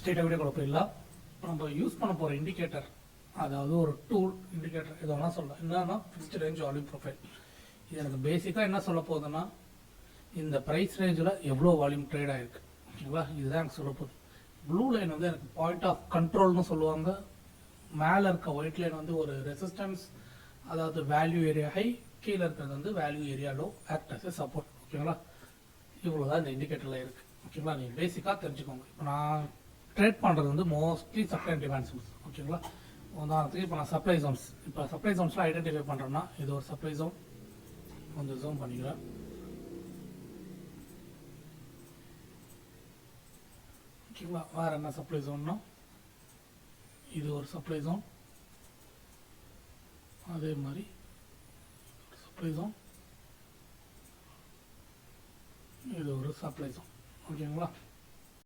ஸ்ட்ரெயிட்டாக வீடியோ கூட போயிடலாம். நம்ம யூஸ் பண்ண போகிற இண்டிகேட்டர், அதாவது ஒரு டூல் இண்டிகேட்டர் எது வேணால் சொல்லலாம். என்னன்னா ஃபிக்ஸ்டு ரேஞ்ச் வால்யூம் ப்ரொஃபைல். இது எனக்கு பேசிக்காக என்ன சொல்ல போகுதுன்னா, இந்த ப்ரைஸ் ரேஞ்சில் எவ்வளோ வால்யூம் ட்ரேட் ஆகிருக்கு, ஓகேங்களா, இதுதான் எனக்கு சொல்ல போகுது. ப்ளூ லைன் வந்து எனக்கு பாயிண்ட் ஆஃப் கண்ட்ரோல்னு சொல்லுவாங்க. மேலே இருக்க ஒயிட் லைன் வந்து ஒரு ரெசிஸ்டன்ஸ், அதாவது வேல்யூ ஏரியா ஹை, கீழே இருக்கிறது வந்து value area low, act as a support. ஓகேங்களா, இவ்வளோ தான் இந்த இண்டிகேட்டரில் இருக்குது. ஓகேங்களா, நீங்கள் பேசிக்காக தெரிஞ்சுக்கோங்க. இப்போ நான் ட்ரேட் பண்ணுறது வந்து mostly supply and demand Jones. ஓகேங்களா, உதாரணத்துக்கு இப்போ நான் சப்ளை ஜோன்ஸ், இப்போ சப்ளை ஜோன்ஸ்லாம் ஐடென்டிஃபை பண்ணுறேன்னா இது ஒரு சப்ளை ஜோன், கொஞ்சம் ஜூம் பண்ணிக்கிறேன். ஓகேங்களா, வேறு என்ன சப்ளை ஜோன்னா இது ஒரு சப்ளை ஜோன், அதே மாதிரி சப்ளை ஜோன், இது ஒரு சப்ளை ஜோன். ஓகேங்களா,